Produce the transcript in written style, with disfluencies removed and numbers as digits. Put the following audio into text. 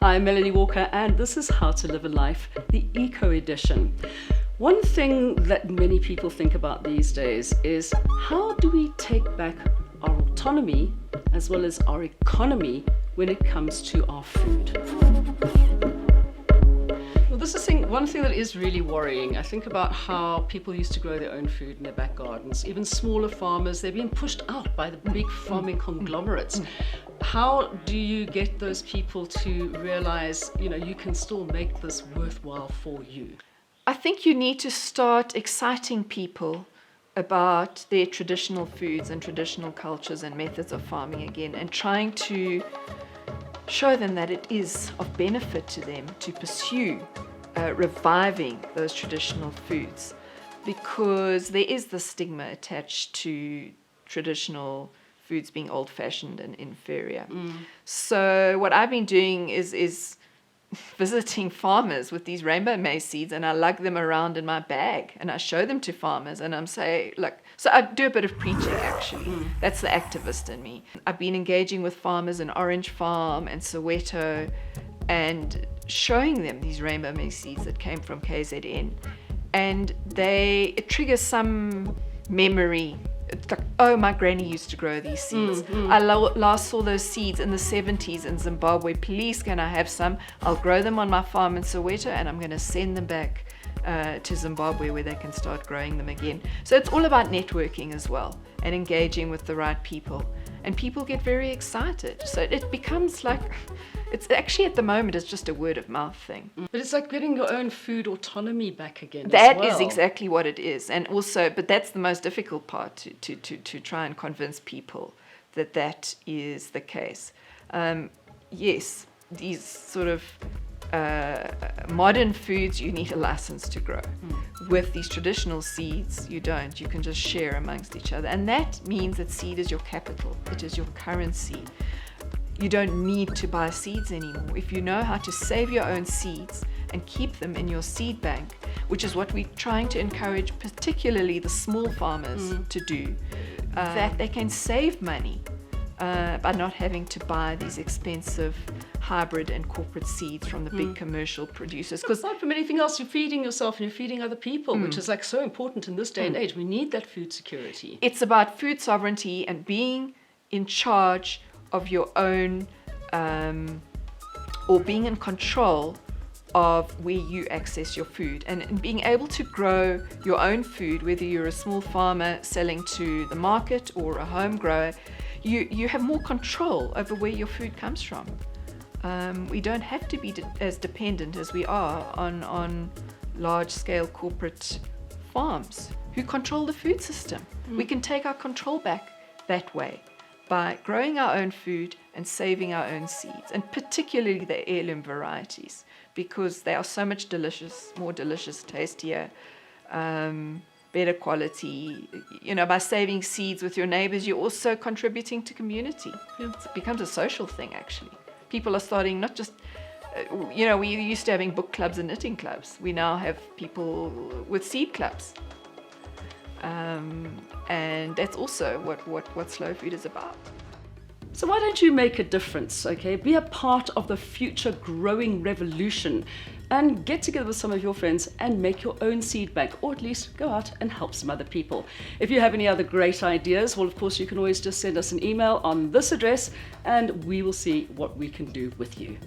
I'm Melanie Walker, and this is How to Live a Life, the Eco Edition. One thing that many people think about these days is, how do we take back our autonomy as well as our economy when it comes to our food? Well, this is one thing that is really worrying. I think about how people used to grow their own food in their back gardens. Even smaller farmers, they're being pushed out by the big farming conglomerates. How do you get those people to realize, you can still make this worthwhile for you? I think you need to start exciting people about their traditional foods and traditional cultures and methods of farming again, and trying to show them that it is of benefit to them to pursue reviving those traditional foods, because there is the stigma attached to traditional foods being old-fashioned and inferior. So what I've been doing is visiting farmers with these rainbow maize seeds, and I lug them around in my bag and I show them to farmers, and I'm saying, look, so I do a bit of preaching actually. That's the activist in me. I've been engaging with farmers in Orange Farm and Soweto and showing them these rainbow maize seeds that came from KZN, and it triggers some memory. It's like, oh, my granny used to grow these seeds. I last saw those seeds in the 70s in Zimbabwe. Please, can I have some? I'll grow them on my farm in Soweto, and I'm going to send them back to Zimbabwe where they can start growing them again. So it's all about networking as well and engaging with the right people. And people get very excited. So it becomes like, it's actually at the moment, it's just a word of mouth thing. But it's like getting your own food autonomy back again. That as well. is exactly what it is. And also, but that's the most difficult part, to try and convince people that is the case. Yes, these sort of modern foods, you need a license to grow. With these traditional seeds, you don't. You can just share amongst each other. And that means that seed is your capital. It is your currency. You don't need to buy seeds anymore. If you know how to save your own seeds and keep them in your seed bank, which is what we're trying to encourage particularly the small farmers to do, that they can save money by not having to buy these expensive hybrid and corporate seeds from the big commercial producers. Because aside from anything else, you're feeding yourself and you're feeding other people, which is like so important in this day and age. We need that food security. It's about food sovereignty and being in charge of your own, or being in control of where you access your food, and being able to grow your own food, whether you're a small farmer selling to the market or a home grower. You have more control over where your food comes from. We don't have to be as dependent as we are on large-scale corporate farms who control the food system. We can take our control back that way by growing our own food and saving our own seeds, and particularly the heirloom varieties, because they are so much more delicious, tastier, better quality. By saving seeds with your neighbors, you're also contributing to community. It becomes a social thing, actually. People are starting not just, we used to having book clubs and knitting clubs. We now have people with seed clubs. And that's also what slow food is about. So why don't you make a difference, okay? Be a part of the future growing revolution, and get together with some of your friends and make your own seed bank, or at least go out and help some other people. If you have any other great ideas, well, of course, you can always just send us an email on this address, and we will see what we can do with you.